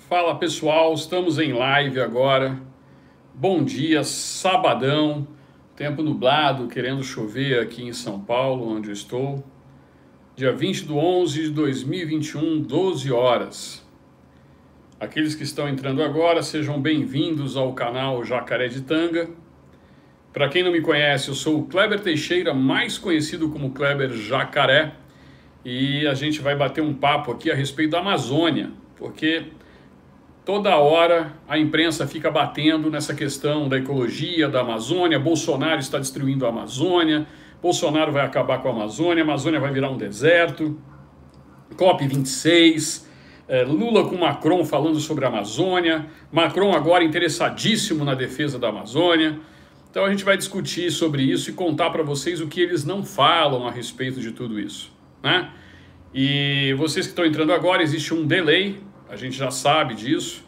Fala pessoal, estamos em live agora. Bom dia, sabadão, tempo nublado, querendo chover aqui em São Paulo, onde eu estou. Dia 20/11/2021, 12 horas. Aqueles que estão entrando agora, sejam bem-vindos ao canal Jacareditanga. Para quem não me conhece, eu sou o Kleber Teixeira, mais conhecido como Kleber Jacaré, e a gente vai bater um papo aqui a respeito da Amazônia, porque toda hora a imprensa fica batendo nessa questão da ecologia, da Amazônia. Bolsonaro está destruindo a Amazônia, Bolsonaro vai acabar com a Amazônia vai virar um deserto, COP26, Lula com Macron falando sobre a Amazônia, Macron agora interessadíssimo na defesa da Amazônia. Então a gente vai discutir sobre isso e contar para vocês o que eles não falam a respeito de tudo isso, né? E vocês que estão entrando agora, existe um delay, a gente já sabe disso.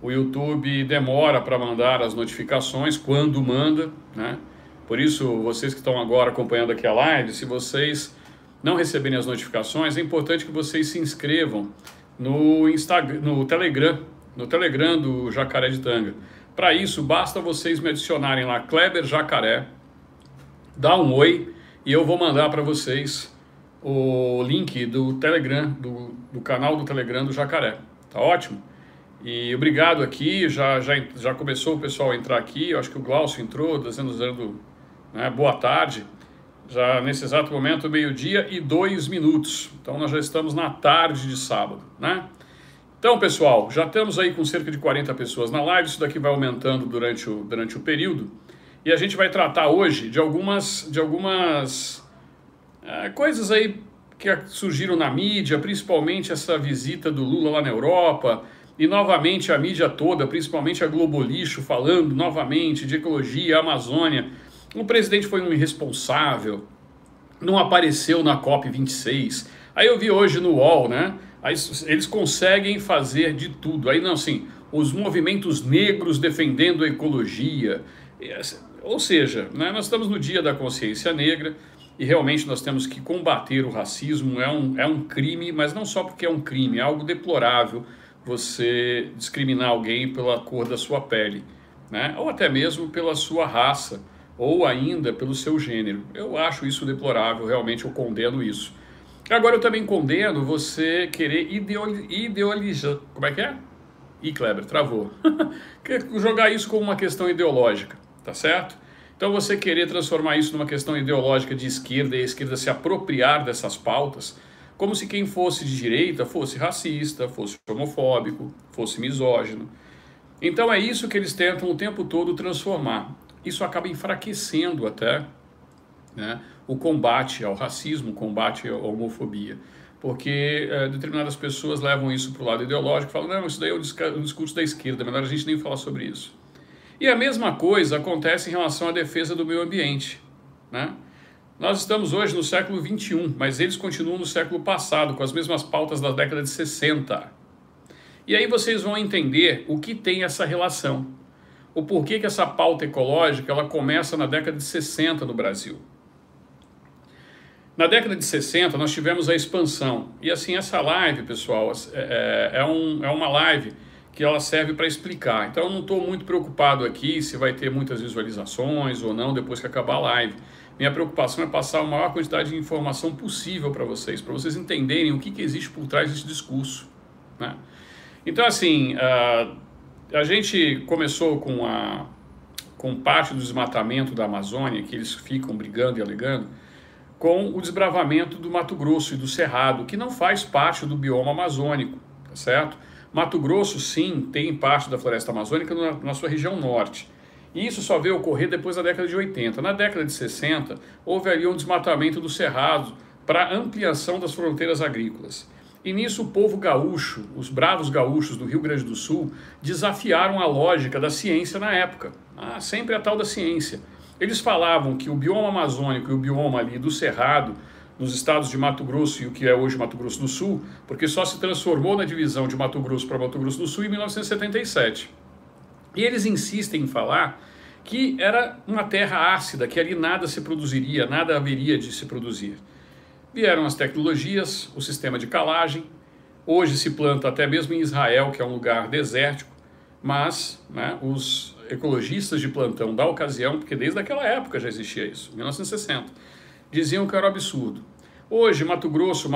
O YouTube demora para mandar as notificações quando manda, né? Por isso, vocês que estão agora acompanhando aqui a live, se vocês não receberem as notificações, é importante que vocês se inscrevam no Instagram, no Telegram do Jacareditanga. Para isso, basta vocês me adicionarem lá, Kleber Jacaré, dá um oi e eu vou mandar para vocês o link do Telegram, do canal do Telegram do Jacaré. Tá ótimo? E obrigado aqui, já começou o pessoal a entrar aqui, eu acho que o Glaucio entrou, dizendo né, boa tarde, já nesse exato momento, 12:02. Então nós já estamos na tarde de sábado, né? Então pessoal, já estamos aí com cerca de 40 pessoas na live, isso daqui vai aumentando durante o período, e a gente vai tratar hoje de algumas coisas aí que surgiram na mídia, principalmente essa visita do Lula lá na Europa, e novamente a mídia toda, principalmente a Globo Lixo, falando novamente de ecologia, Amazônia. O presidente foi um irresponsável, não apareceu na COP26. Aí eu vi hoje no UOL, né? Aí eles conseguem fazer de tudo. Aí não, assim, os movimentos negros defendendo a ecologia. Ou seja, né, nós estamos no Dia da Consciência Negra, e realmente nós temos que combater o racismo. É um crime, mas não só porque é um crime, é algo deplorável você discriminar alguém pela cor da sua pele, né? Ou até mesmo pela sua raça, ou ainda pelo seu gênero. Eu acho isso deplorável, realmente eu condeno isso. Agora eu também condeno você querer ideolizar... Como é que é? Ih, Kleber, travou. Jogar isso como uma questão ideológica, tá certo? Então você querer transformar isso numa questão ideológica de esquerda e a esquerda se apropriar dessas pautas, como se quem fosse de direita fosse racista, fosse homofóbico, fosse misógino. Então é isso que eles tentam o tempo todo transformar. Isso acaba enfraquecendo até, né, o combate ao racismo, o combate à homofobia. Porque determinadas pessoas levam isso para o lado ideológico e falam, não, isso daí é o discurso da esquerda, é melhor a gente nem falar sobre isso. E a mesma coisa acontece em relação à defesa do meio ambiente, né? Nós estamos hoje no século XXI, mas eles continuam no século passado, com as mesmas pautas da década de 60. E aí vocês vão entender o que tem essa relação. O porquê que essa pauta ecológica ela começa na década de 60 no Brasil. Na década de 60 nós tivemos a expansão. E assim, essa live, pessoal, é uma live que ela serve para explicar. Então eu não estou muito preocupado aqui se vai ter muitas visualizações ou não depois que acabar a live. Minha preocupação é passar a maior quantidade de informação possível para vocês entenderem o que existe por trás desse discurso, né? Então assim, a gente começou com parte do desmatamento da Amazônia, que eles ficam brigando e alegando, com o desbravamento do Mato Grosso e do Cerrado, que não faz parte do bioma amazônico, tá certo? Mato Grosso, sim, tem parte da floresta amazônica na sua região norte. E isso só veio ocorrer depois da década de 80. Na década de 60, houve ali um desmatamento do Cerrado para ampliação das fronteiras agrícolas. E nisso o povo gaúcho, os bravos gaúchos do Rio Grande do Sul, desafiaram a lógica da ciência na época. Sempre a tal da ciência. Eles falavam que o bioma amazônico e o bioma ali do Cerrado, nos estados de Mato Grosso e o que é hoje Mato Grosso do Sul, porque só se transformou na divisão de Mato Grosso para Mato Grosso do Sul em 1977. E eles insistem em falar que era uma terra ácida, que ali nada se produziria, nada haveria de se produzir. Vieram as tecnologias, o sistema de calagem, Hoje se planta até mesmo em Israel, que é um lugar desértico, mas né, os ecologistas de plantão da ocasião, porque desde aquela época já existia isso, 1960, diziam que era um absurdo. Hoje, Mato Grosso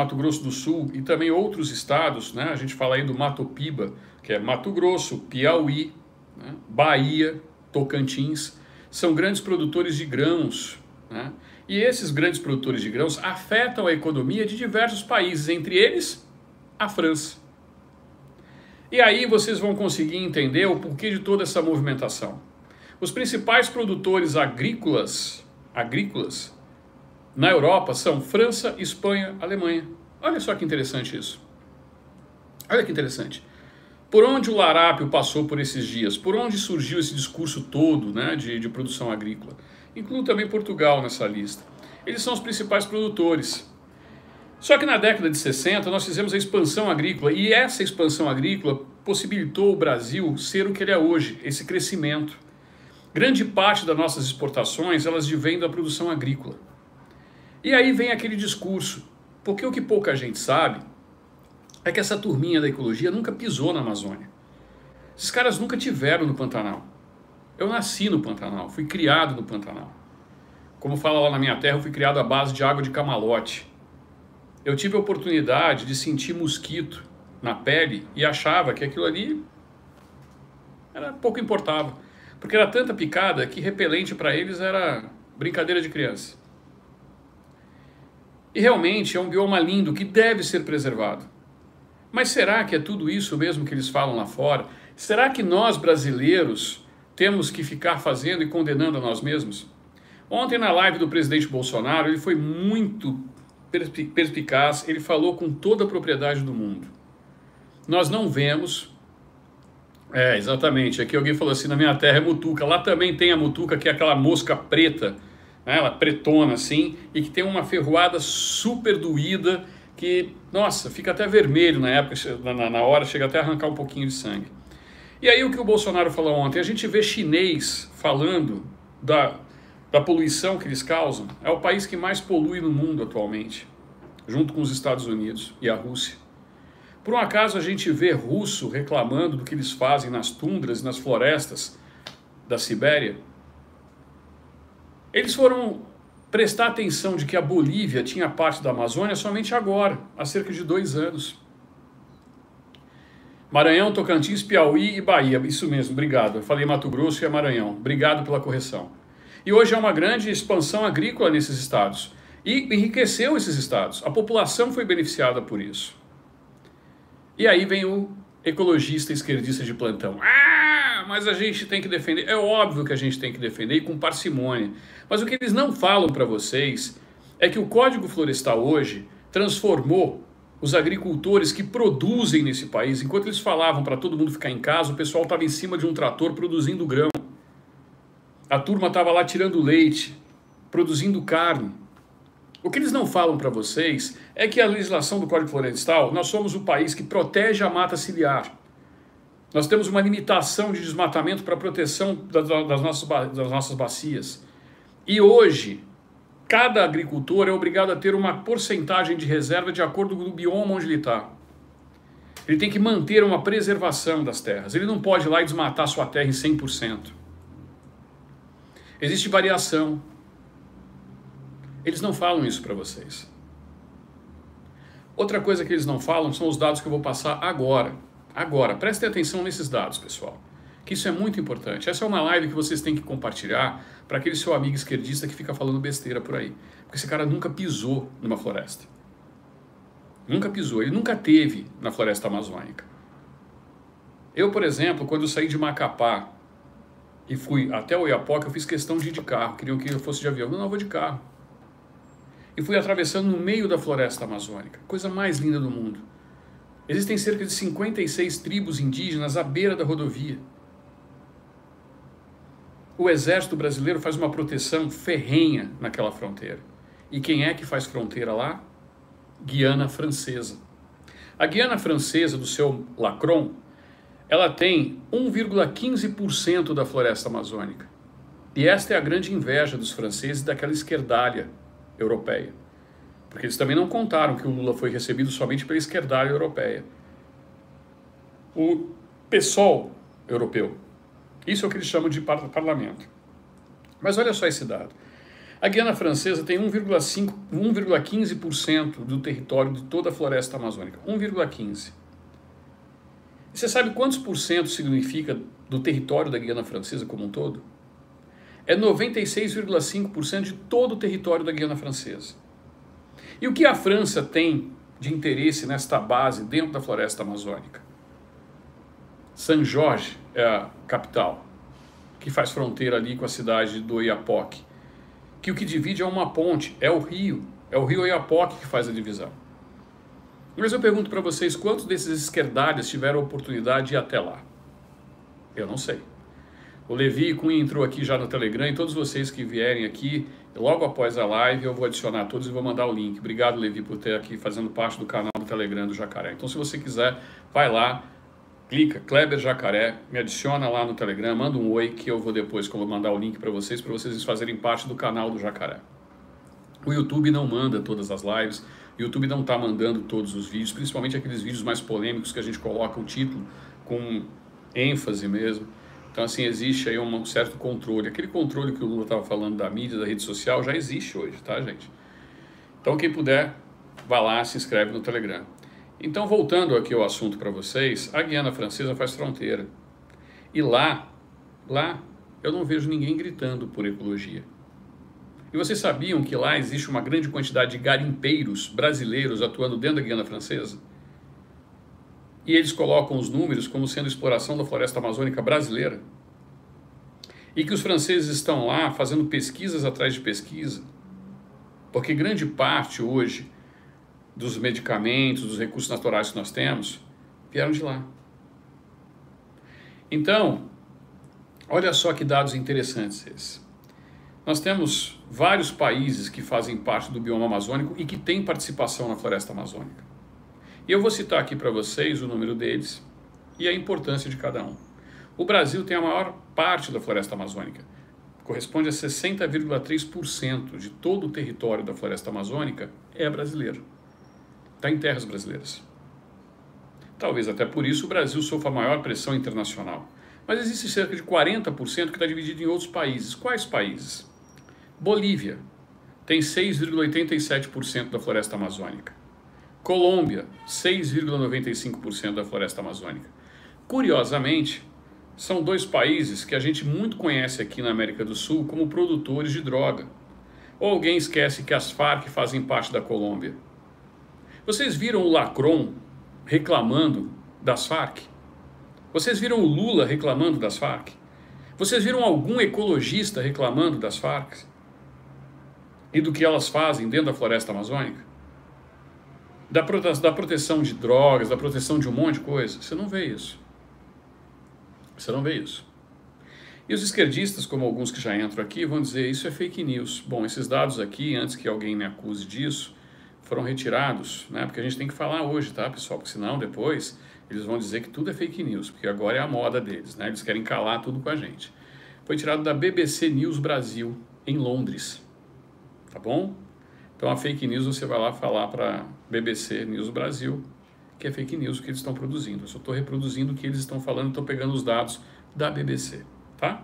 do Sul e também outros estados, né, a gente fala aí do Mato Piba, que é Mato Grosso, Piauí, né, Bahia, Tocantins, são grandes produtores de grãos, né, e esses grandes produtores de grãos afetam a economia de diversos países, entre eles a França. E aí vocês vão conseguir entender o porquê de toda essa movimentação. Os principais produtores agrícolas na Europa são França, Espanha, Alemanha. Olha só que interessante isso. Olha que interessante. Por onde o larápio passou por esses dias? Por onde surgiu esse discurso todo, né, de produção agrícola? Incluo também Portugal nessa lista. Eles são os principais produtores. Só que na década de 60 nós fizemos a expansão agrícola e essa expansão agrícola possibilitou o Brasil ser o que ele é hoje, esse crescimento. Grande parte das nossas exportações elas vêm da produção agrícola. E aí vem aquele discurso, porque o que pouca gente sabe é que essa turminha da ecologia nunca pisou na Amazônia. Esses caras nunca tiveram no Pantanal. Eu nasci no Pantanal, fui criado no Pantanal. Como fala lá na minha terra, eu fui criado à base de água de camalote. Eu tive a oportunidade de sentir mosquito na pele e achava que aquilo ali pouco importava. Porque era tanta picada que repelente para eles era brincadeira de criança. E realmente é um bioma lindo que deve ser preservado. Mas será que é tudo isso mesmo que eles falam lá fora? Será que nós brasileiros temos que ficar fazendo e condenando a nós mesmos? Ontem na live do presidente Bolsonaro ele foi muito perspicaz, ele falou com toda a propriedade do mundo. Nós não vemos... exatamente, aqui alguém falou assim, na minha terra é mutuca, lá também tem a mutuca, que é aquela mosca preta, né, ela pretona assim, e que tem uma ferroada super doída, que, nossa, fica até vermelho na época, na hora, chega até a arrancar um pouquinho de sangue. E aí o que o Bolsonaro falou ontem, a gente vê chinês falando da poluição que eles causam, é o país que mais polui no mundo atualmente, junto com os Estados Unidos e a Rússia. Por um acaso a gente vê russo reclamando do que eles fazem nas tundras e nas florestas da Sibéria? Eles foram prestar atenção de que a Bolívia tinha parte da Amazônia somente agora, há cerca de 2 anos. Maranhão, Tocantins, Piauí e Bahia, isso mesmo, obrigado. Eu falei Mato Grosso e Maranhão, obrigado pela correção. E hoje é uma grande expansão agrícola nesses estados. E enriqueceu esses estados. A população foi beneficiada por isso. E aí vem o ecologista esquerdista de plantão. Mas a gente tem que defender. É óbvio que a gente tem que defender e com parcimônia. Mas o que eles não falam para vocês é que o Código Florestal hoje transformou os agricultores que produzem nesse país. Enquanto eles falavam para todo mundo ficar em casa, o pessoal estava em cima de um trator produzindo grão. A turma estava lá tirando leite, produzindo carne. O que eles não falam para vocês é que a legislação do Código Florestal, nós somos o país que protege a mata ciliar. Nós temos uma limitação de desmatamento para proteção das nossas bacias. E hoje, cada agricultor é obrigado a ter uma porcentagem de reserva de acordo com o bioma onde ele está. Ele tem que manter uma preservação das terras. Ele não pode ir lá e desmatar sua terra em 100%. Existe variação. Eles não falam isso para vocês. Outra coisa que eles não falam são os dados que eu vou passar agora. Agora, prestem atenção nesses dados, pessoal. Que isso é muito importante. Essa é uma live que vocês têm que compartilhar para aquele seu amigo esquerdista que fica falando besteira por aí. Porque esse cara nunca pisou numa floresta. Nunca pisou. Ele nunca teve na floresta amazônica. Eu, por exemplo, quando eu saí de Macapá e fui até Oiapoque, eu fiz questão de ir de carro. Queriam que eu fosse de avião. Não, eu vou de carro. E fui atravessando no meio da floresta amazônica. Coisa mais linda do mundo. Existem cerca de 56 tribos indígenas à beira da rodovia. O exército brasileiro faz uma proteção ferrenha naquela fronteira. E quem é que faz fronteira lá? Guiana Francesa. A Guiana Francesa, do seu Lacron, ela tem 1,15% da floresta amazônica. E esta é a grande inveja dos franceses daquela esquerdalha europeia. Porque eles também não contaram que o Lula foi recebido somente pela esquerdalha europeia. o PSOL europeu. Isso é o que eles chamam de parlamento. Mas olha só esse dado. A Guiana Francesa tem 1,15% do território de toda a floresta amazônica. 1,15%. Você sabe quantos por cento significa do território da Guiana Francesa como um todo? É 96,5% de todo o território da Guiana Francesa. E o que a França tem de interesse nesta base dentro da floresta amazônica? Saint-Georges é a capital, que faz fronteira ali com a cidade do Oiapoque, que o que divide é uma ponte, é o rio Oiapoque que faz a divisão. Mas eu pergunto para vocês, quantos desses esquerdalhas tiveram a oportunidade de ir até lá? Eu não sei. O Levi Cunha entrou aqui já no Telegram, e todos vocês que vierem aqui, logo após a live, eu vou adicionar todos e vou mandar o link. Obrigado, Levi, por ter aqui fazendo parte do canal do Telegram do Jacaré. Então, se você quiser, vai lá, clica, Kleber Jacaré, me adiciona lá no Telegram, manda um oi, que eu vou depois mandar o link para vocês fazerem parte do canal do Jacaré. O YouTube não manda todas as lives, o YouTube não está mandando todos os vídeos, principalmente aqueles vídeos mais polêmicos que a gente coloca o título com ênfase mesmo. Então, assim, existe aí um certo controle. Aquele controle que o Lula estava falando da mídia, da rede social, já existe hoje, tá, gente? Então, quem puder, vá lá, se inscreve no Telegram. Então, voltando aqui ao assunto para vocês, a Guiana Francesa faz fronteira. E lá eu não vejo ninguém gritando por ecologia. E vocês sabiam que lá existe uma grande quantidade de garimpeiros brasileiros atuando dentro da Guiana Francesa? E eles colocam os números como sendo exploração da floresta amazônica brasileira? E que os franceses estão lá fazendo pesquisas atrás de pesquisa? Porque grande parte hoje dos medicamentos, dos recursos naturais que nós temos, vieram de lá. Então, olha só que dados interessantes esses. Nós temos vários países que fazem parte do bioma amazônico e que têm participação na floresta amazônica. E eu vou citar aqui para vocês o número deles e a importância de cada um. O Brasil tem a maior parte da floresta amazônica, corresponde a 60,3% de todo o território da floresta amazônica é brasileiro, está em terras brasileiras. Talvez até por isso o Brasil sofra a maior pressão internacional. Mas existe cerca de 40% que está dividido em outros países. Quais países? Bolívia tem 6,87% da floresta amazônica. Colômbia, 6,95% da floresta amazônica. Curiosamente, são dois países que a gente muito conhece aqui na América do Sul como produtores de droga. Ou alguém esquece que as Farc fazem parte da Colômbia? Vocês viram o Lacron reclamando das Farc? Vocês viram o Lula reclamando das Farc? Vocês viram algum ecologista reclamando das Farc? E do que elas fazem dentro da floresta amazônica? Da proteção de drogas, da proteção de um monte de coisa? Você não vê isso. Você não vê isso. E os esquerdistas, como alguns que já entram aqui, vão dizer isso é fake news. Bom, esses dados aqui, antes que alguém me acuse disso, foram retirados, né? Porque a gente tem que falar hoje, tá, pessoal? Porque senão depois eles vão dizer que tudo é fake news, porque agora é a moda deles, né? Eles querem calar tudo com a gente. Foi tirado da BBC News Brasil, em Londres. Tá bom? Então a fake news você vai lá falar para BBC News Brasil que é fake news o que eles estão produzindo. Eu só estou reproduzindo o que eles estão falando, estou pegando os dados da BBC, tá?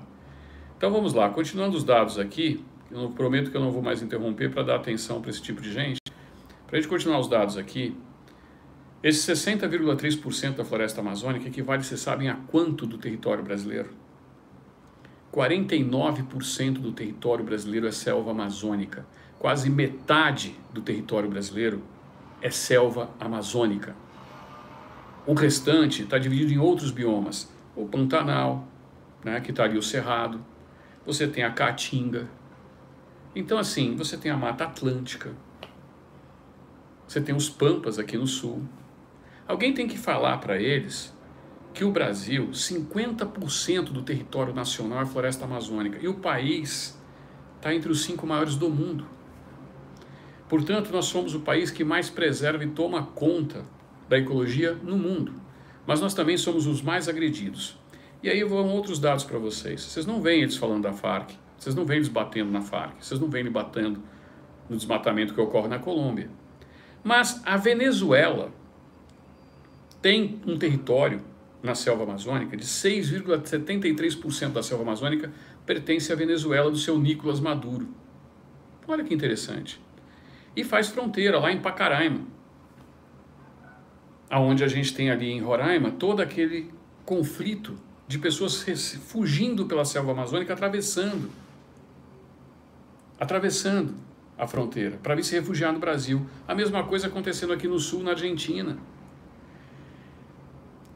Então vamos lá, continuando os dados aqui, eu prometo que eu não vou mais interromper para dar atenção para esse tipo de gente. Para a gente continuar os dados aqui, esse 60,3% da floresta amazônica equivale, vocês sabem, a quanto do território brasileiro? 49% do território brasileiro é selva amazônica. Quase metade do território brasileiro é selva amazônica. O restante está dividido em outros biomas. O Pantanal, né, que está ali o Cerrado. Você tem a Caatinga. Então, assim, você tem a Mata Atlântica. Você tem os Pampas aqui no sul. Alguém tem que falar para eles que o Brasil, 50% do território nacional é floresta amazônica. E o país está entre os 5 maiores do mundo. Portanto, nós somos o país que mais preserva e toma conta da ecologia no mundo. Mas nós também somos os mais agredidos. E aí vão outros dados para vocês. Vocês não veem eles falando da Farc. Vocês não veem eles batendo na Farc. Vocês não veem eles batendo no desmatamento que ocorre na Colômbia. Mas a Venezuela tem um território na selva amazônica, de 6,73% da selva amazônica pertence à Venezuela do seu Nicolás Maduro. Olha que interessante. E faz fronteira lá em Pacaraima, aonde a gente tem ali em Roraima todo aquele conflito de pessoas fugindo pela selva amazônica, atravessando a fronteira para vir se refugiar no Brasil. A mesma coisa acontecendo aqui no sul, na Argentina.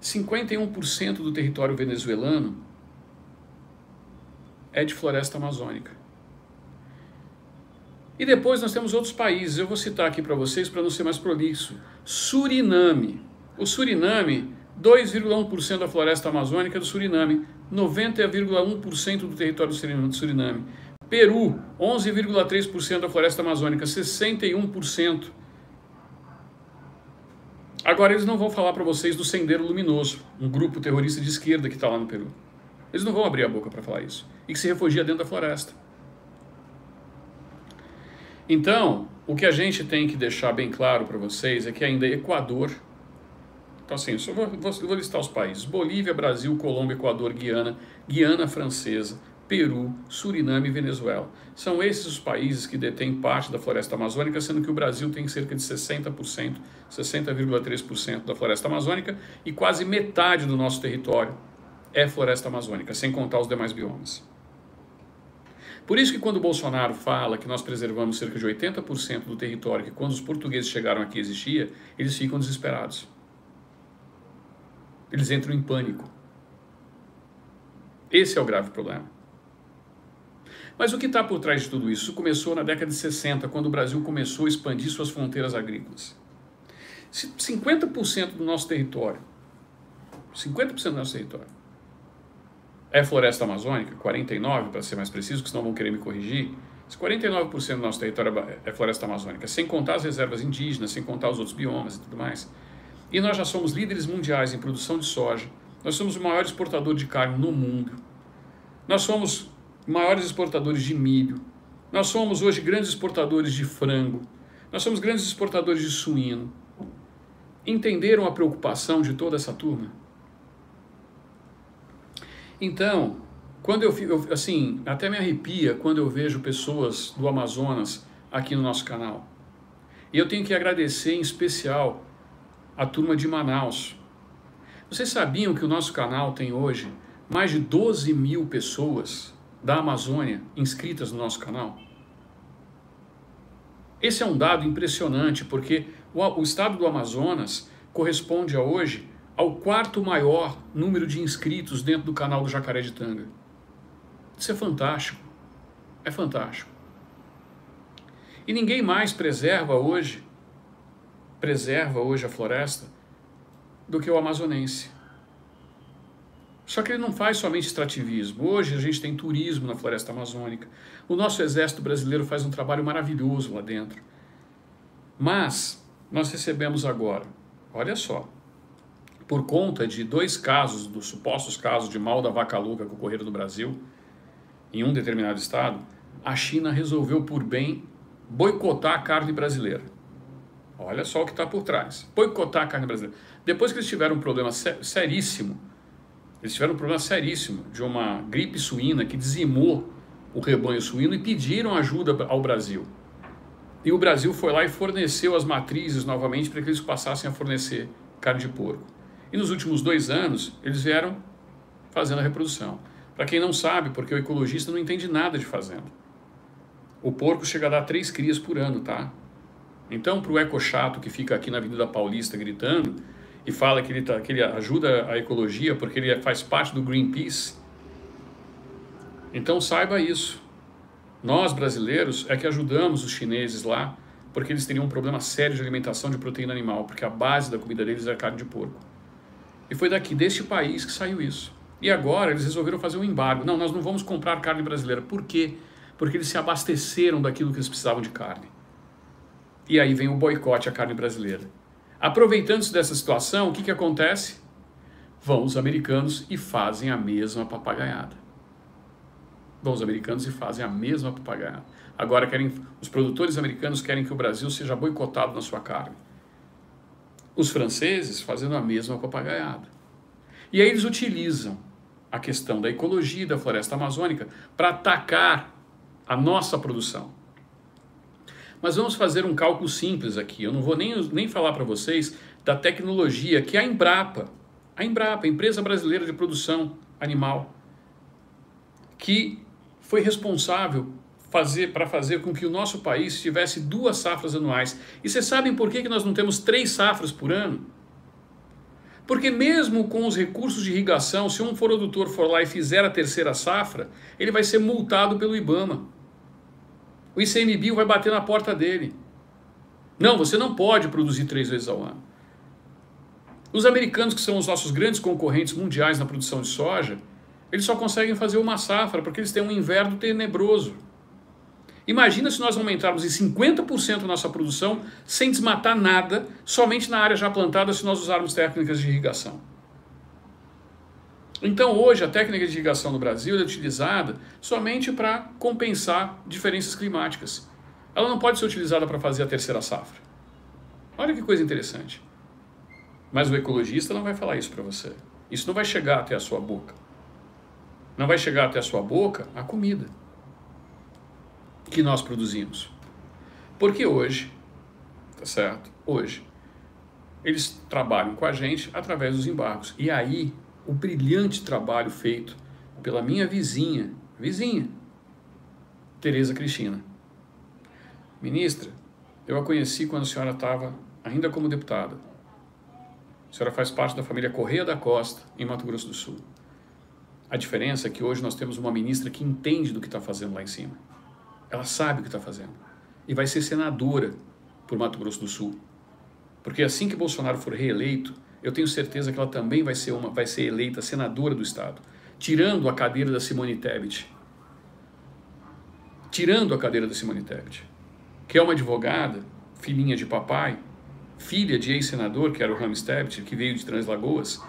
51% do território venezuelano é de floresta amazônica. E depois nós temos outros países, eu vou citar aqui para vocês para não ser mais prolixo. Suriname. O Suriname, 2,1% da floresta amazônica é do Suriname, 90,1% do território do Suriname. Peru, 11,3% da floresta amazônica, 61%. Agora eles não vão falar para vocês do Sendero Luminoso, um grupo terrorista de esquerda que está lá no Peru. Eles não vão abrir a boca para falar isso. E que se refugia dentro da floresta. Então, o que a gente tem que deixar bem claro para vocês é que ainda Equador... Então assim, eu vou listar os países. Bolívia, Brasil, Colômbia, Equador, Guiana, Guiana Francesa, Peru, Suriname e Venezuela. São esses os países que detêm parte da floresta amazônica, sendo que o Brasil tem cerca de 60%, 60,3% da floresta amazônica e quase metade do nosso território é floresta amazônica, sem contar os demais biomas. Por isso que quando o Bolsonaro fala que nós preservamos cerca de 80% do território que quando os portugueses chegaram aqui existia, eles ficam desesperados. Eles entram em pânico. Esse é o grave problema. Mas o que está por trás de tudo isso? Isso começou na década de 60, quando o Brasil começou a expandir suas fronteiras agrícolas. 50% do nosso território, 50% do nosso território é floresta amazônica, 49% para ser mais preciso, que senão vão querer me corrigir. 49% do nosso território é floresta amazônica, sem contar as reservas indígenas, sem contar os outros biomas e tudo mais. E nós já somos líderes mundiais em produção de soja, nós somos o maior exportador de carne no mundo, nós somos maiores exportadores de milho, nós somos hoje grandes exportadores de frango, nós somos grandes exportadores de suíno. Entenderam a preocupação de toda essa turma? Então, quando eu assim, até me arrepia quando eu vejo pessoas do Amazonas aqui no nosso canal. E eu tenho que agradecer em especial a turma de Manaus. Vocês sabiam que o nosso canal tem hoje mais de 12 mil pessoas da Amazônia inscritas no nosso canal? Esse é um dado impressionante, porque o estado do Amazonas corresponde a hoje ao quarto maior número de inscritos dentro do canal do Jacareditanga. Isso é fantástico. É fantástico. E ninguém mais preserva hoje a floresta do que o amazonense. Só que ele não faz somente extrativismo. Hoje a gente tem turismo na floresta amazônica. O nosso exército brasileiro faz um trabalho maravilhoso lá dentro. Mas nós recebemos agora, olha só, por conta de 2 casos, dos supostos casos de mal da vaca louca que ocorreram no Brasil, em um determinado estado, a China resolveu por bem boicotar a carne brasileira. Olha só o que está por trás. Boicotar a carne brasileira. Depois que eles tiveram um problema seríssimo, de uma gripe suína que dizimou o rebanho suíno e pediram ajuda ao Brasil. E o Brasil foi lá e forneceu as matrizes novamente para que eles passassem a fornecer carne de porco. E nos últimos 2 anos, eles vieram fazendo a reprodução. Para quem não sabe, porque o ecologista não entende nada de fazenda. O porco chega a dar 3 crias por ano, tá? Então, para o ecochato que fica aqui na Avenida Paulista gritando e fala que ele ajuda a ecologia porque ele faz parte do Greenpeace, então saiba isso. Nós, brasileiros, é que ajudamos os chineses lá porque eles teriam um problema sério de alimentação de proteína animal, porque a base da comida deles era carne de porco. E foi deste país que saiu isso. E agora eles resolveram fazer um embargo. Não, nós não vamos comprar carne brasileira. Por quê? Porque eles se abasteceram daquilo que eles precisavam de carne. E aí vem o boicote à carne brasileira. Aproveitando-se dessa situação, o que acontece? Vão os americanos e fazem a mesma papagaiada. Agora os produtores americanos querem que o Brasil seja boicotado na sua carne. Os franceses fazendo a mesma papagaiada. E aí eles utilizam a questão da ecologia e da floresta amazônica para atacar a nossa produção. Mas vamos fazer um cálculo simples aqui. Eu não vou nem falar para vocês da tecnologia que a Embrapa, a Empresa Brasileira de Produção Animal, que foi responsável para fazer com que o nosso país tivesse 2 safras anuais. E vocês sabem por que nós não temos 3 safras por ano? Porque mesmo com os recursos de irrigação, se um produtor for lá e fizer a 3ª safra, ele vai ser multado pelo IBAMA. O ICMBio vai bater na porta dele. Não, você não pode produzir 3 vezes ao ano. Os americanos, que são os nossos grandes concorrentes mundiais na produção de soja, eles só conseguem fazer uma safra porque eles têm um inverno tenebroso. Imagina se nós aumentarmos em 50% a nossa produção sem desmatar nada, somente na área já plantada, se nós usarmos técnicas de irrigação. Então hoje a técnica de irrigação no Brasil é utilizada somente para compensar diferenças climáticas. Ela não pode ser utilizada para fazer a 3ª safra. Olha que coisa interessante. Mas o ecologista não vai falar isso para você. Isso não vai chegar até a sua boca. Não vai chegar até a sua boca a comida que nós produzimos. Porque hoje, tá certo? Hoje, eles trabalham com a gente através dos embargos. E aí, o brilhante trabalho feito pela minha vizinha, Tereza Cristina. Ministra, eu a conheci quando a senhora estava ainda como deputada. A senhora faz parte da família Correia da Costa, em Mato Grosso do Sul. A diferença é que hoje nós temos uma ministra que entende do que está fazendo lá em cima. Ela sabe o que está fazendo. E vai ser senadora por Mato Grosso do Sul. Porque assim que Bolsonaro for reeleito, eu tenho certeza que ela também vai ser eleita senadora do Estado. Tirando a cadeira da Simone Tebet. Tirando a cadeira da Simone Tebet. Que é uma advogada, filhinha de papai, filha de ex-senador, que era o Rames Tebet, que veio de Translagoas,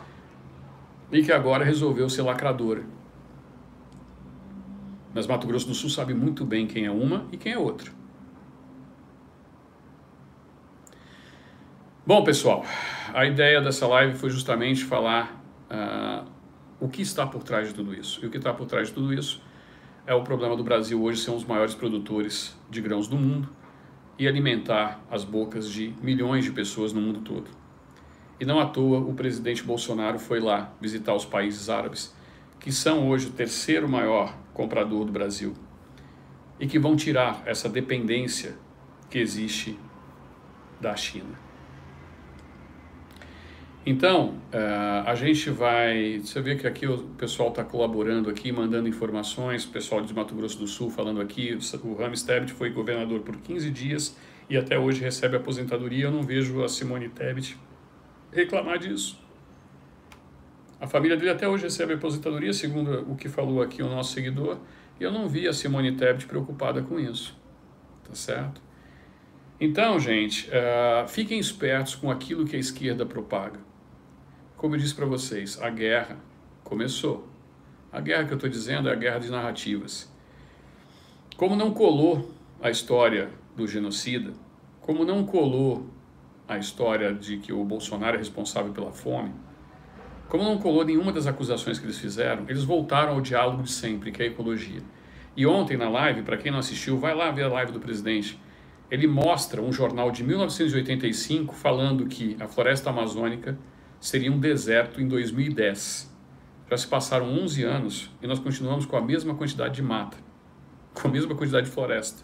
e que agora resolveu ser lacradora. Mas Mato Grosso do Sul sabe muito bem quem é uma e quem é outra. Bom, pessoal, a ideia dessa live foi justamente falar o que está por trás de tudo isso. E o que está por trás de tudo isso é o problema do Brasil hoje ser um dos maiores produtores de grãos do mundo e alimentar as bocas de milhões de pessoas no mundo todo. E não à toa o presidente Bolsonaro foi lá visitar os países árabes, que são hoje o 3º maior comprador do Brasil e que vão tirar essa dependência que existe da China. Então, a gente vai... Você vê que aqui o pessoal está colaborando aqui, mandando informações, o pessoal de Mato Grosso do Sul falando aqui, o Rames Tebet foi governador por 15 dias e até hoje recebe aposentadoria. Eu não vejo a Simone Tebet reclamar disso. A família dele até hoje recebe aposentadoria, segundo o que falou aqui o nosso seguidor, e eu não vi a Simone Tebet preocupada com isso, tá certo? Então, gente, fiquem espertos com aquilo que a esquerda propaga. Como eu disse para vocês, a guerra começou. A guerra que eu estou dizendo é a guerra de narrativas. Como não colou a história do genocida, como não colou a história de que o Bolsonaro é responsável pela fome, como não colou nenhuma das acusações que eles fizeram, eles voltaram ao diálogo de sempre, que é a ecologia. E ontem na live, para quem não assistiu, vai lá ver a live do presidente. Ele mostra um jornal de 1985 falando que a floresta amazônica seria um deserto em 2010. Já se passaram 11 anos e nós continuamos com a mesma quantidade de mata, com a mesma quantidade de floresta.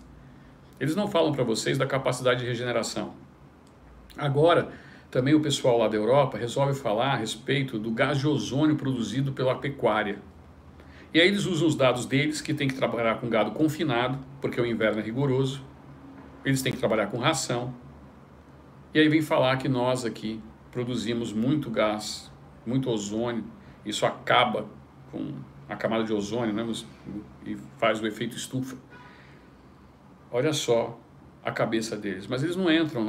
Eles não falam para vocês da capacidade de regeneração. Agora, também o pessoal lá da Europa resolve falar a respeito do gás de ozônio produzido pela pecuária. E aí eles usam os dados deles, que tem que trabalhar com gado confinado, porque o inverno é rigoroso. Eles têm que trabalhar com ração. E aí vem falar que nós aqui produzimos muito gás, muito ozônio. Isso acaba com a camada de ozônio, né, e faz o efeito estufa. Olha só a cabeça deles. Mas eles não entram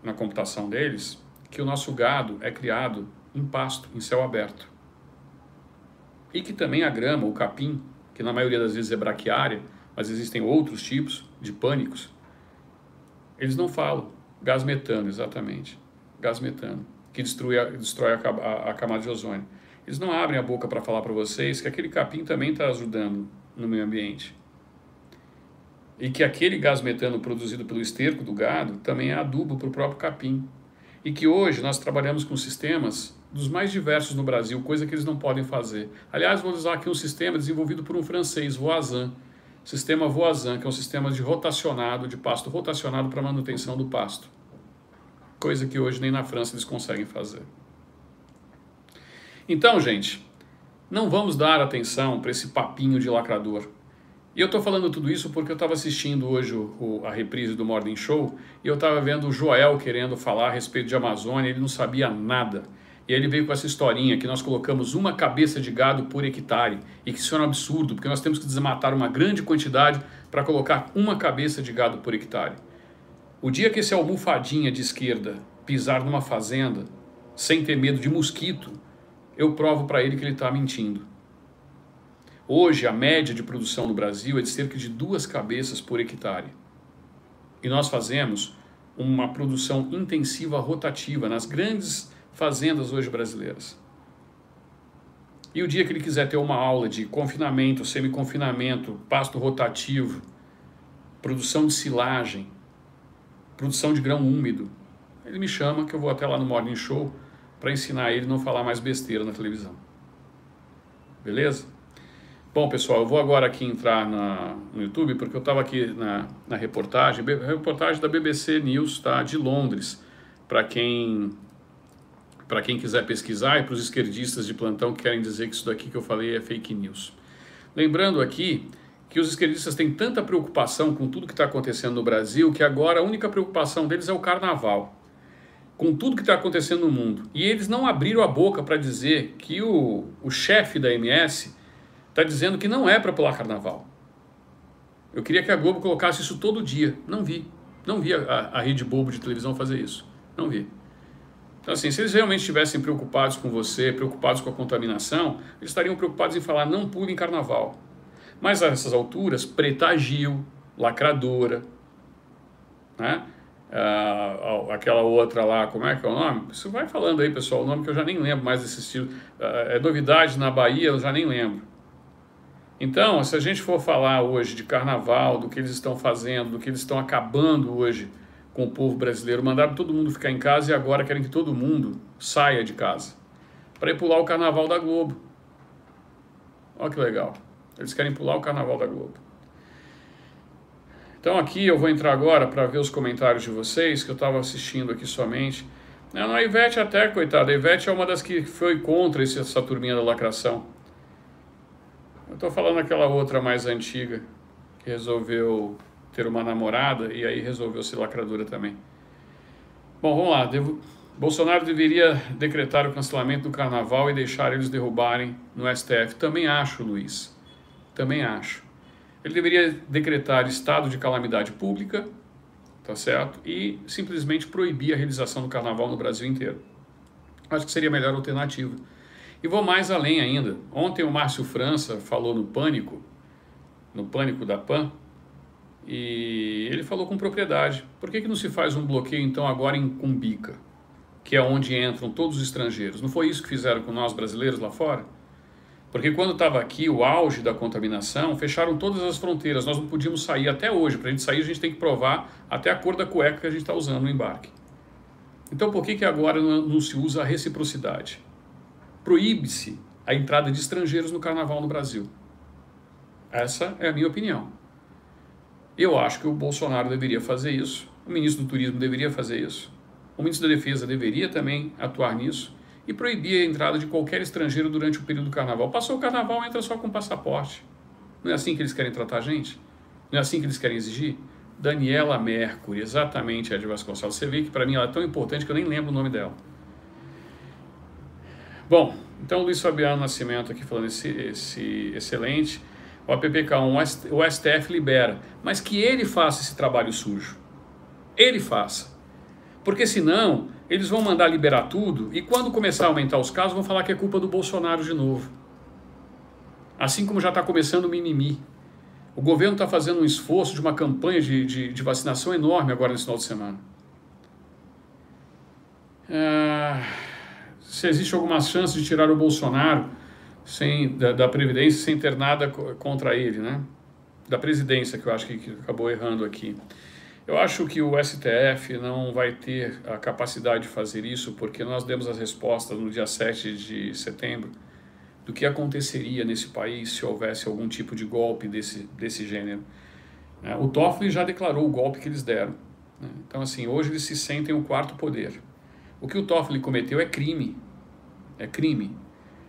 na computação deles que o nosso gado é criado em pasto, em céu aberto. E que também a grama, o capim, que na maioria das vezes é braquiária, mas existem outros tipos de pânicos, eles não falam. Gás metano, exatamente. Gás metano, que destrói a camada de ozônio. eles não abrem a boca para falar para vocês que aquele capim também está ajudando no meio ambiente. E que aquele gás metano produzido pelo esterco do gado também é adubo para o próprio capim. E que hoje nós trabalhamos com sistemas dos mais diversos no Brasil, coisa que eles não podem fazer. Aliás, vou usar aqui um sistema desenvolvido por um francês, Voisin. Sistema Voisin, que é um sistema de pasto rotacionado para manutenção do pasto. Coisa que hoje nem na França eles conseguem fazer. Então, gente, não vamos dar atenção para esse papinho de lacrador. E eu estou falando tudo isso porque eu estava assistindo hoje a reprise do Morning Show e eu estava vendo o Joel querendo falar a respeito de Amazônia, ele não sabia nada. E aí ele veio com essa historinha que nós colocamos uma cabeça de gado por hectare e que isso é um absurdo, porque nós temos que desmatar uma grande quantidade para colocar uma cabeça de gado por hectare. O dia que esse almofadinha de esquerda pisar numa fazenda sem ter medo de mosquito, eu provo para ele que ele está mentindo. Hoje, a média de produção no Brasil é de cerca de 2 cabeças por hectare. E nós fazemos uma produção intensiva rotativa nas grandes fazendas hoje brasileiras. E o dia que ele quiser ter uma aula de confinamento, semi-confinamento, pasto rotativo, produção de silagem, produção de grão úmido, ele me chama que eu vou até lá no Morning Show para ensinar ele a não falar mais besteira na televisão. Beleza? Bom, pessoal, eu vou agora aqui entrar no YouTube, porque eu estava aqui na reportagem da BBC News, tá, de Londres, para quem quiser pesquisar e para os esquerdistas de plantão que querem dizer que isso daqui que eu falei é fake news. Lembrando aqui que os esquerdistas têm tanta preocupação com tudo que está acontecendo no Brasil, que agora a única preocupação deles é o carnaval, com tudo que está acontecendo no mundo. E eles não abriram a boca para dizer que o chefe da MS está dizendo que não é para pular carnaval. Eu queria que a Globo colocasse isso todo dia. Não vi. Não vi a rede bobo de televisão fazer isso. Não vi. Então, assim, se eles realmente estivessem preocupados com você, preocupados com a contaminação, eles estariam preocupados em falar não pule em carnaval. Mas a essas alturas, Preta Gil, lacradora, né? Aquela outra lá, como é que é o nome? Isso vai falando aí, pessoal, o nome que eu já nem lembro mais desse estilo. É novidade na Bahia, eu já nem lembro. Então, se a gente for falar hoje de carnaval, do que eles estão fazendo, do que eles estão acabando hoje com o povo brasileiro, mandaram todo mundo ficar em casa e agora querem que todo mundo saia de casa para ir pular o carnaval da Globo. Olha que legal. Eles querem pular o carnaval da Globo. Então aqui eu vou entrar agora para ver os comentários de vocês, que eu estava assistindo aqui somente. Não, a Ivete até, coitada, a Ivete é uma das que foi contra essa turminha da lacração. Eu estou falando aquela outra mais antiga, que resolveu ter uma namorada e aí resolveu ser lacradora também. Bom, vamos lá. Bolsonaro deveria decretar o cancelamento do carnaval e deixar eles derrubarem no STF. Também acho, Luiz. Também acho. Ele deveria decretar estado de calamidade pública, tá certo? E simplesmente proibir a realização do carnaval no Brasil inteiro. Acho que seria a melhor alternativa. E vou mais além ainda. Ontem o Márcio França falou no Pânico da PAN, e ele falou com propriedade. Por que não se faz um bloqueio então agora em Cumbica, que é onde entram todos os estrangeiros? Não foi isso que fizeram com nós brasileiros lá fora? Porque quando estava aqui o auge da contaminação, fecharam todas as fronteiras, nós não podíamos sair até hoje. Para a gente sair, a gente tem que provar até a cor da cueca que a gente está usando no embarque. Então por que agora não se usa a reciprocidade? Proíbe-se a entrada de estrangeiros no carnaval no Brasil. Essa é a minha opinião. Eu acho que o Bolsonaro deveria fazer isso, o ministro do Turismo deveria fazer isso, o ministro da Defesa deveria também atuar nisso e proibir a entrada de qualquer estrangeiro durante o período do carnaval. Passou o carnaval, entra só com passaporte. Não é assim que eles querem tratar a gente? Não é assim que eles querem exigir? Daniela Mercury, exatamente, Ed Vasconcelos. Você vê que para mim ela é tão importante que eu nem lembro o nome dela. Bom, então Luiz Fabiano Nascimento aqui falando esse excelente. O APPK1, o STF libera, mas que ele faça esse trabalho sujo. Ele faça. Porque senão, eles vão mandar liberar tudo e quando começar a aumentar os casos, vão falar que é culpa do Bolsonaro de novo. Assim como já está começando o mimimi. O governo está fazendo um esforço de uma campanha de vacinação enorme agora nesse final de semana. se existe alguma chance de tirar o Bolsonaro da Previdência sem ter nada contra ele, né? Da presidência, que eu acho que acabou errando aqui. Eu acho que o STF não vai ter a capacidade de fazer isso, porque nós demos as respostas no dia 7 de setembro do que aconteceria nesse país se houvesse algum tipo de golpe desse gênero. O Toffoli já declarou o golpe que eles deram. Então, assim, hoje eles se sentem o quarto poder. O que o Toffoli cometeu é crime. É crime.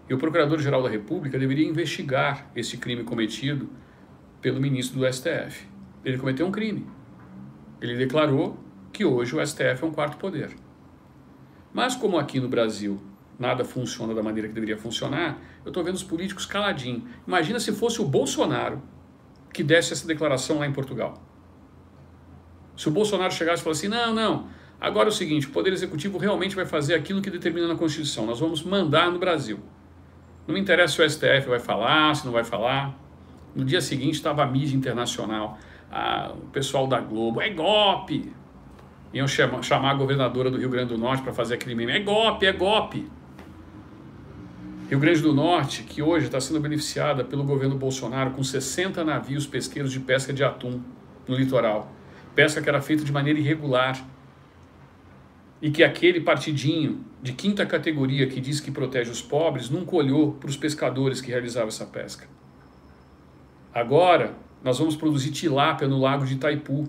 E o Procurador-Geral da República deveria investigar esse crime cometido pelo ministro do STF. Ele cometeu um crime. Ele declarou que hoje o STF é um quarto poder. Mas como aqui no Brasil nada funciona da maneira que deveria funcionar, eu estou vendo os políticos caladinhos. Imagina se fosse o Bolsonaro que desse essa declaração lá em Portugal. Se o Bolsonaro chegasse e falasse assim, não, agora é o seguinte, o Poder Executivo realmente vai fazer aquilo que determina na Constituição, nós vamos mandar no Brasil. Não me interessa se o STF vai falar, se não vai falar. No dia seguinte estava a mídia internacional, o pessoal da Globo, é golpe. Iam chamar a governadora do Rio Grande do Norte para fazer aquele meme, é golpe, é golpe. Rio Grande do Norte, que hoje está sendo beneficiada pelo governo Bolsonaro com 60 navios pesqueiros de pesca de atum no litoral. Pesca que era feita de maneira irregular. E que aquele partidinho de quinta categoria que diz que protege os pobres nunca olhou para os pescadores que realizavam essa pesca. Agora, nós vamos produzir tilápia no lago de Itaipu.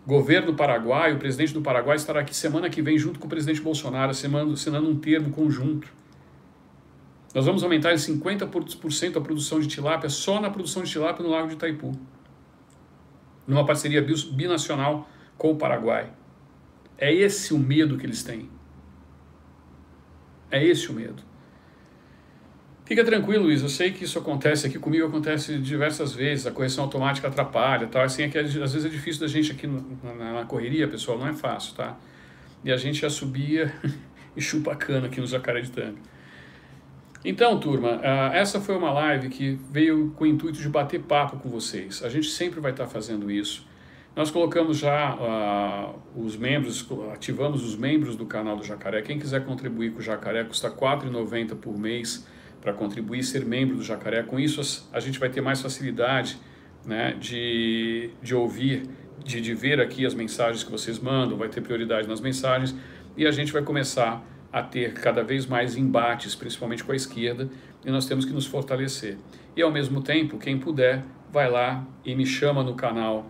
O governo do Paraguai, o presidente do Paraguai estará aqui semana que vem junto com o presidente Bolsonaro, assinando um termo conjunto. Nós vamos aumentar em 50% a produção de tilápia só na produção de tilápia no lago de Itaipu. Numa parceria binacional com o Paraguai. É esse o medo que eles têm. É esse o medo. Fica tranquilo, Luiz, eu sei que isso acontece aqui comigo, acontece diversas vezes, a correção automática atrapalha, tá? Assim, às vezes é difícil da gente aqui na correria, pessoal, não é fácil, tá? E a gente já subia e chupa a cana aqui no Jacaretanga. Então, turma, essa foi uma live que veio com o intuito de bater papo com vocês. A gente sempre vai estar fazendo isso. Nós colocamos já os membros, ativamos os membros do canal do Jacaré. Quem quiser contribuir com o Jacaré, custa R$ 4,90 por mês para contribuir e ser membro do Jacaré. Com isso, a gente vai ter mais facilidade, né, de ouvir, de ver aqui as mensagens que vocês mandam, vai ter prioridade nas mensagens e a gente vai começar a ter cada vez mais embates, principalmente com a esquerda, e nós temos que nos fortalecer. E ao mesmo tempo, quem puder, vai lá e me chama no canal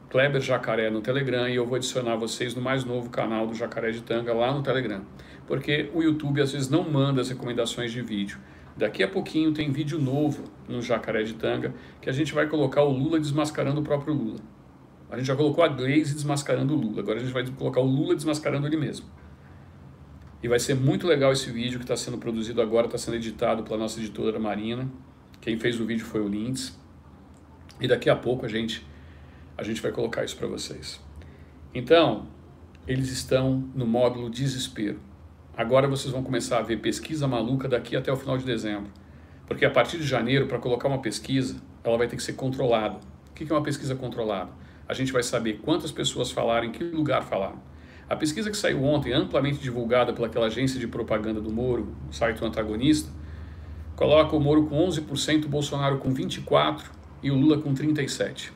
Kleber Jacaré no Telegram e eu vou adicionar vocês no mais novo canal do Jacaretanga lá no Telegram. Porque o YouTube às vezes não manda as recomendações de vídeo. Daqui a pouquinho tem vídeo novo no Jacaretanga que a gente vai colocar o Lula desmascarando o próprio Lula. A gente já colocou a Gleisi desmascarando o Lula, agora a gente vai colocar o Lula desmascarando ele mesmo. E vai ser muito legal esse vídeo que está sendo produzido agora, está sendo editado pela nossa editora Marina. Quem fez o vídeo foi o Lintz. E daqui a pouco a gente vai colocar isso para vocês. Então, eles estão no módulo desespero. Agora vocês vão começar a ver pesquisa maluca daqui até o final de dezembro. Porque a partir de janeiro, para colocar uma pesquisa, ela vai ter que ser controlada. O que é uma pesquisa controlada? A gente vai saber quantas pessoas falaram, em que lugar falaram. A pesquisa que saiu ontem, amplamente divulgada pelaquela agência de propaganda do Moro, o site do Antagonista, coloca o Moro com 11%, o Bolsonaro com 24% e o Lula com 37%.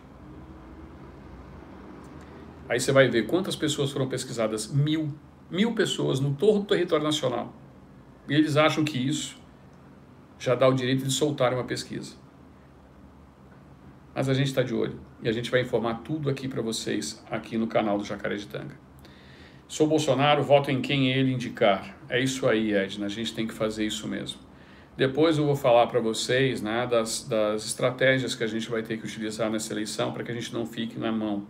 Aí você vai ver quantas pessoas foram pesquisadas. 1.000 pessoas no todo o território nacional. E eles acham que isso já dá o direito de soltar uma pesquisa. Mas a gente está de olho e a gente vai informar tudo aqui para vocês, aqui no canal do Jacaretanga. Sou Bolsonaro, voto em quem ele indicar. É isso aí, Edna, a gente tem que fazer isso mesmo. Depois eu vou falar para vocês, né, das estratégias que a gente vai ter que utilizar nessa eleição para que a gente não fique na mão.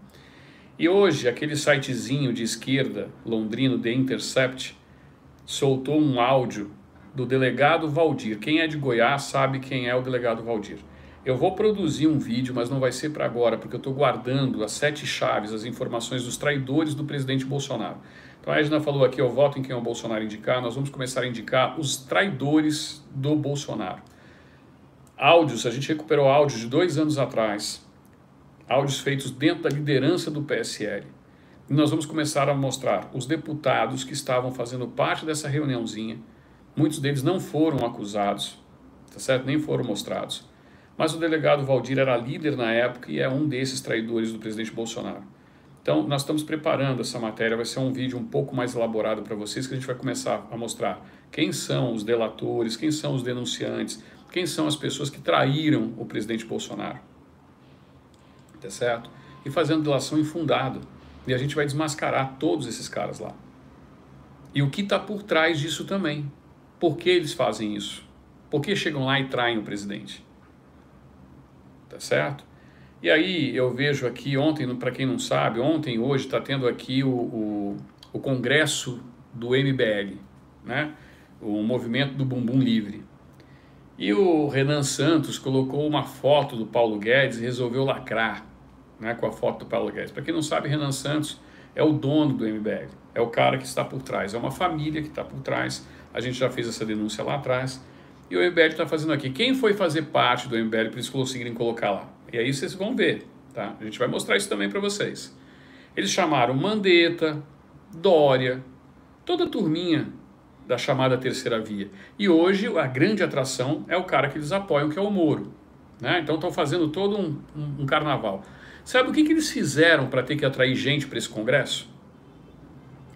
E hoje, aquele sitezinho de esquerda, londrino, The Intercept, soltou um áudio do delegado Valdir. Quem é de Goiás sabe quem é o delegado Valdir. Eu vou produzir um vídeo, mas não vai ser para agora, porque eu estou guardando as 7 chaves, as informações dos traidores do presidente Bolsonaro. Então a Edna falou aqui, eu voto em quem o Bolsonaro indicar, nós vamos começar a indicar os traidores do Bolsonaro. Áudios, a gente recuperou áudios de 2 anos atrás, áudios feitos dentro da liderança do PSL. E nós vamos começar a mostrar os deputados que estavam fazendo parte dessa reuniãozinha, Muitos deles não foram acusados, tá certo? Nem foram mostrados. Mas o delegado Valdir era líder na época e é um desses traidores do presidente Bolsonaro. Então, nós estamos preparando essa matéria, vai ser um vídeo um pouco mais elaborado para vocês, que a gente vai começar a mostrar quem são os delatores, quem são os denunciantes, quem são as pessoas que traíram o presidente Bolsonaro, tá certo? E fazendo delação infundada. E a gente vai desmascarar todos esses caras lá. E o que está por trás disso também. Por que eles fazem isso? Por que chegam lá e traem o presidente? Tá certo? E aí eu vejo aqui ontem, para quem não sabe, ontem e hoje está tendo aqui o congresso do MBL, né? O movimento do Bumbum Livre. E o Renan Santos colocou uma foto do Paulo Guedes e resolveu lacrar, né, com a foto do Paulo Guedes. Para quem não sabe, Renan Santos é o dono do MBL, é o cara que está por trás, é uma família que está por trás. A gente já fez essa denúncia lá atrás. E o MBL está fazendo aqui. Quem foi fazer parte do MBL para eles conseguirem colocar lá? E aí vocês vão ver, tá? A gente vai mostrar isso também para vocês. Eles chamaram Mandetta, Dória, toda a turminha da chamada terceira via. E hoje a grande atração é o cara que eles apoiam, que é o Moro, né? Então estão fazendo todo um carnaval. Sabe o que eles fizeram para ter que atrair gente para esse congresso?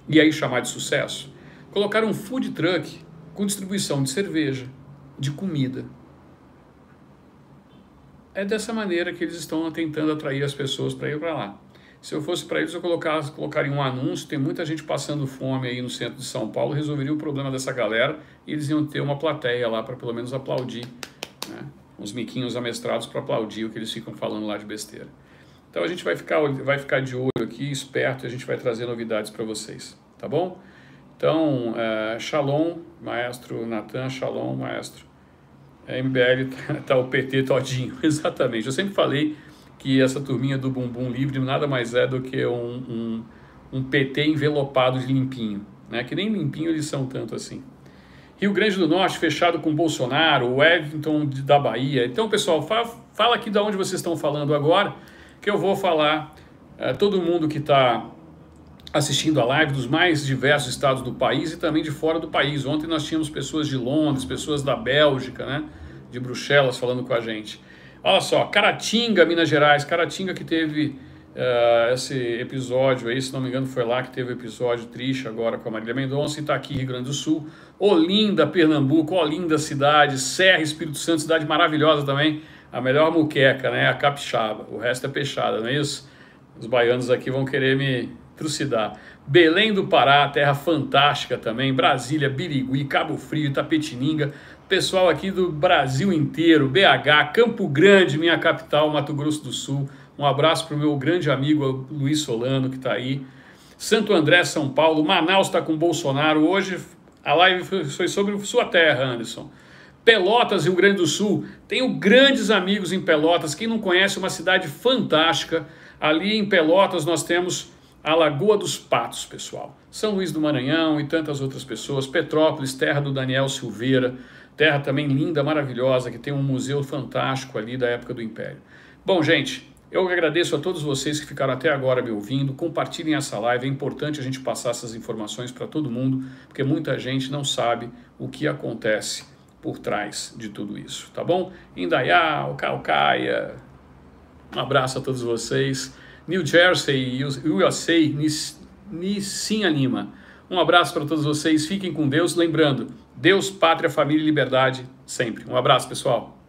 E aí chamar de sucesso? Colocaram um food truck com distribuição de cerveja, de comida. É dessa maneira que eles estão tentando atrair as pessoas para ir para lá. Se eu fosse para eles, eu colocaria um anúncio. Tem muita gente passando fome aí no centro de São Paulo, resolveria o problema dessa galera e eles iam ter uma plateia lá para pelo menos aplaudir, né? Uns miquinhos amestrados para aplaudir o que eles ficam falando lá de besteira. Então a gente vai ficar de olho aqui, esperto, e a gente vai trazer novidades para vocês, tá bom? Então, Shalom, maestro Natan, Shalom, maestro. MBL tá o PT todinho, exatamente. Eu sempre falei que essa turminha do Bumbum Livre nada mais é do que um PT envelopado de limpinho, né? Que nem limpinho eles são tanto assim. Rio Grande do Norte fechado com Bolsonaro, o Wellington da Bahia. Então, pessoal, fala aqui de onde vocês estão falando agora, que eu vou falar todo mundo que está assistindo a live dos mais diversos estados do país e também de fora do país. Ontem nós tínhamos pessoas de Londres, pessoas da Bélgica, né, de Bruxelas falando com a gente. Olha só, Caratinga, Minas Gerais, Caratinga que teve esse episódio aí, se não me engano foi lá que teve o episódio triste agora com a Marília Mendonça, Itaqui, Rio Grande do Sul, Olinda, Pernambuco, Olinda cidade, Serra, Espírito Santo, cidade maravilhosa também, a melhor muqueca, né, a capixaba, o resto é peixada, não é isso? Os baianos aqui vão querer me trucidar. Belém do Pará, terra fantástica também, Brasília, Birigui, Cabo Frio, Itapetininga, pessoal aqui do Brasil inteiro, BH, Campo Grande, minha capital, Mato Grosso do Sul, um abraço para o meu grande amigo Luiz Solano, que está aí, Santo André, São Paulo, Manaus está com Bolsonaro, hoje a live foi sobre sua terra, Anderson. Pelotas, Rio Grande do Sul, tenho grandes amigos em Pelotas, quem não conhece, uma cidade fantástica, ali em Pelotas nós temos a Lagoa dos Patos, pessoal, São Luís do Maranhão e tantas outras pessoas, Petrópolis, terra do Daniel Silveira, terra também linda, maravilhosa, que tem um museu fantástico ali da época do Império. Bom, gente, eu agradeço a todos vocês que ficaram até agora me ouvindo, compartilhem essa live, é importante a gente passar essas informações para todo mundo, porque muita gente não sabe o que acontece por trás de tudo isso, tá bom? Indaiá, Caucaia, um abraço a todos vocês. New Jersey, USA, Nissinha Lima. Um abraço para todos vocês, fiquem com Deus. Lembrando, Deus, pátria, família e liberdade sempre. Um abraço, pessoal.